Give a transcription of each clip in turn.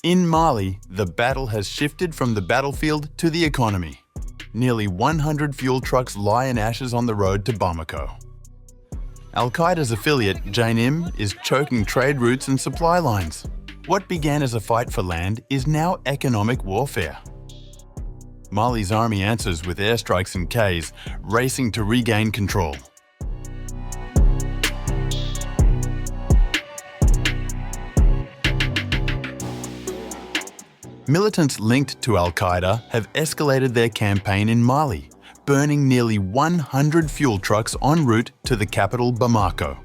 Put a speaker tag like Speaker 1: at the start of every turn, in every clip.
Speaker 1: In Mali, the battle has shifted from the battlefield to the economy. Nearly 100 fuel trucks lie in ashes on the road to Bamako. Al-Qaeda's affiliate, JNIM, is choking trade routes and supply lines. What began as a fight for land is now economic warfare. Mali's army answers with airstrikes in Kayes, racing to regain control. Militants linked to Al-Qaeda have escalated their campaign in Mali, burning nearly 100 fuel trucks en route to the capital Bamako.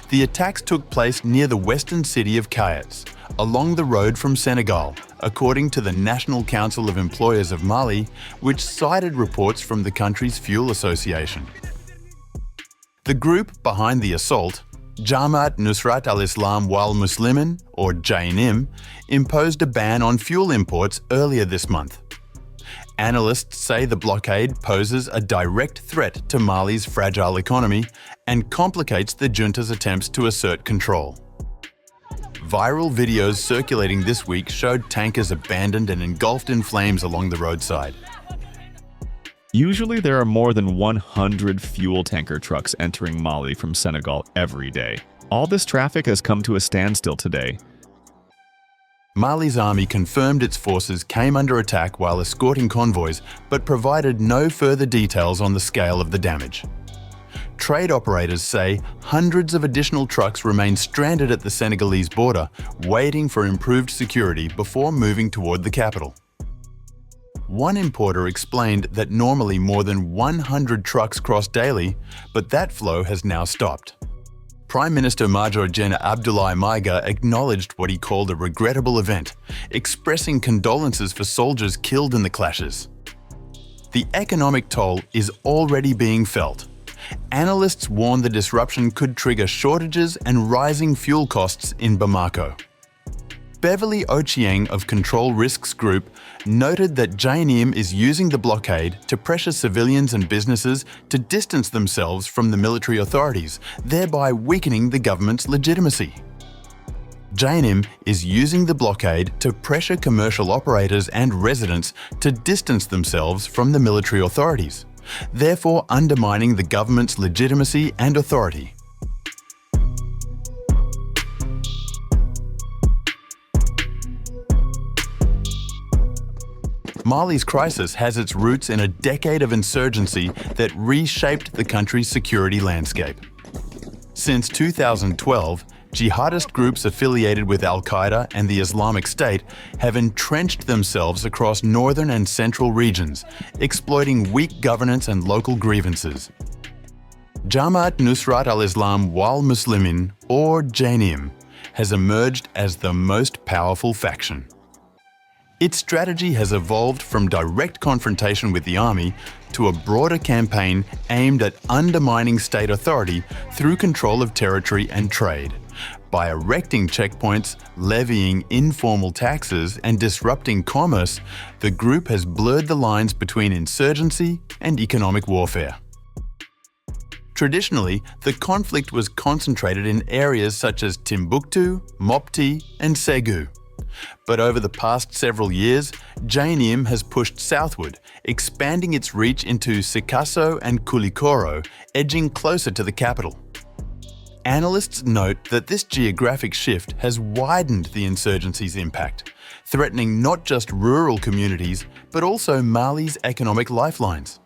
Speaker 1: The attacks took place near the western city of Kayes, along the road from Senegal, according to the National Council of Employers of Mali, which cited reports from the country's fuel association. The group behind the assault, Jama'at Nusrat al-Islam wal-Muslimin, or JNIM, imposed a ban on fuel imports earlier this month. Analysts say the blockade poses a direct threat to Mali's fragile economy and complicates the junta's attempts to assert control. Viral videos circulating this week showed tankers abandoned and engulfed in flames along the roadside.
Speaker 2: Usually there are more than 100 fuel tanker trucks entering Mali from Senegal every day. All this traffic has come to a standstill today.
Speaker 1: Mali's army confirmed its forces came under attack while escorting convoys, but provided no further details on the scale of the damage. Trade operators say hundreds of additional trucks remain stranded at the Senegalese border, waiting for improved security before moving toward the capital. One importer explained that normally more than 100 trucks cross daily, but that flow has now stopped. Prime Minister Major General Abdoulaye Maiga acknowledged what he called a regrettable event, expressing condolences for soldiers killed in the clashes. The economic toll is already being felt. Analysts warn the disruption could trigger shortages and rising fuel costs in Bamako. Beverly Ochieng of Control Risks Group noted that JNIM is using the blockade to pressure civilians and businesses to distance themselves from the military authorities, thereby weakening the government's legitimacy. JNIM is using the blockade to pressure commercial operators and residents to distance themselves from the military authorities, therefore undermining the government's legitimacy and authority. Mali's crisis has its roots in a decade of insurgency that reshaped the country's security landscape. Since 2012, jihadist groups affiliated with Al-Qaeda and the Islamic State have entrenched themselves across northern and central regions, exploiting weak governance and local grievances. Jama'at Nusrat al-Islam wal-Muslimin, or JNIM, has emerged as the most powerful faction. Its strategy has evolved from direct confrontation with the army to a broader campaign aimed at undermining state authority through control of territory and trade. By erecting checkpoints, levying informal taxes, and disrupting commerce, the group has blurred the lines between insurgency and economic warfare. Traditionally, the conflict was concentrated in areas such as Timbuktu, Mopti, and Ségou. But over the past several years, JNIM has pushed southward, expanding its reach into Sikasso and Koulikoro, edging closer to the capital. Analysts note that this geographic shift has widened the insurgency's impact, threatening not just rural communities, but also Mali's economic lifelines.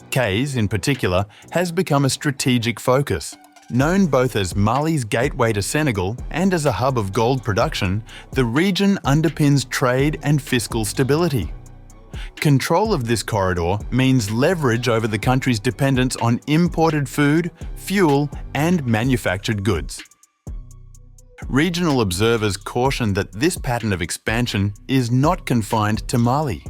Speaker 1: Kayes, in particular, has become a strategic focus. Known both as Mali's gateway to Senegal and as a hub of gold production, the region underpins trade and fiscal stability. Control of this corridor means leverage over the country's dependence on imported food, fuel, and manufactured goods. Regional observers caution that this pattern of expansion is not confined to Mali.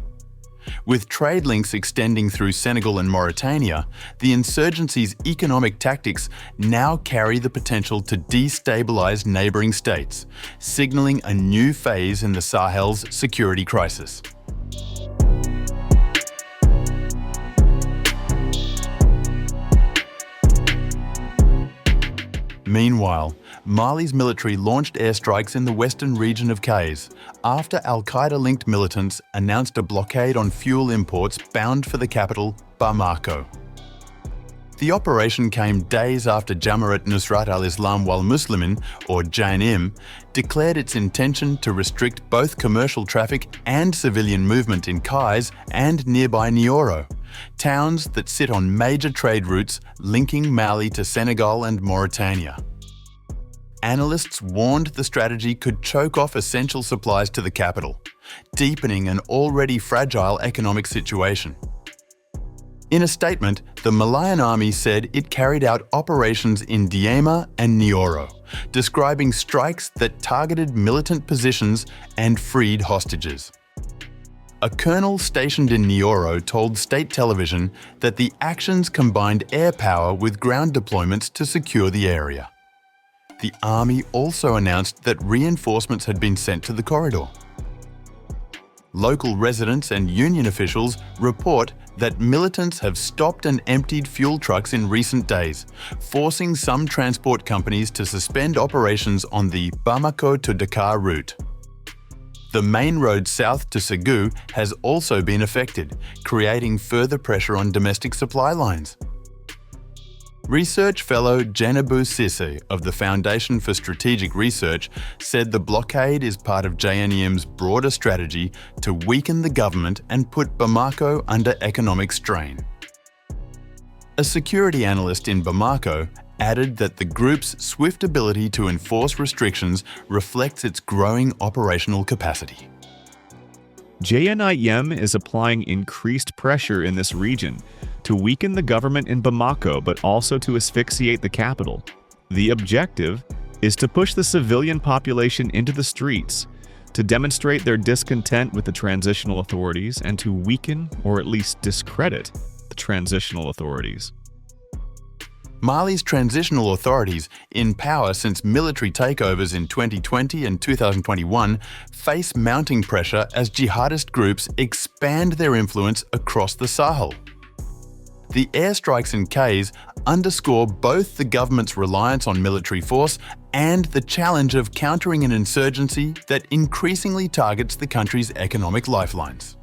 Speaker 1: With trade links extending through Senegal and Mauritania, the insurgency's economic tactics now carry the potential to destabilize neighbouring states, signalling a new phase in the Sahel's security crisis. Meanwhile, Mali's military launched airstrikes in the western region of Kayes after al-Qaeda-linked militants announced a blockade on fuel imports bound for the capital, Bamako. The operation came days after Jama'at Nusrat al-Islam wal-Muslimin, or JNIM, declared its intention to restrict both commercial traffic and civilian movement in Kayes and nearby Nioro, towns that sit on major trade routes linking Mali to Senegal and Mauritania. Analysts warned the strategy could choke off essential supplies to the capital, deepening an already fragile economic situation. In a statement, the Malian army said it carried out operations in Diema and Nioro, describing strikes that targeted militant positions and freed hostages. A colonel stationed in Nioro told state television that the actions combined air power with ground deployments to secure the area. The army also announced that reinforcements had been sent to the corridor. Local residents and union officials report that militants have stopped and emptied fuel trucks in recent days, forcing some transport companies to suspend operations on the Bamako to Dakar route. The main road south to Senegal has also been affected, creating further pressure on domestic supply lines. Research fellow Jenebu Sisse of the Foundation for Strategic Research said the blockade is part of JNIM's broader strategy to weaken the government and put Bamako under economic strain. A security analyst in Bamako added that the group's swift ability to enforce restrictions reflects its growing operational capacity.
Speaker 2: JNIM is applying increased pressure in this region to weaken the government in Bamako, but also to asphyxiate the capital. The objective is to push the civilian population into the streets, to demonstrate their discontent with the transitional authorities, and to weaken or at least discredit the transitional authorities.
Speaker 1: Mali's transitional authorities, in power since military takeovers in 2020 and 2021, face mounting pressure as jihadist groups expand their influence across the Sahel. The airstrikes in Kayes underscore both the government's reliance on military force and the challenge of countering an insurgency that increasingly targets the country's economic lifelines.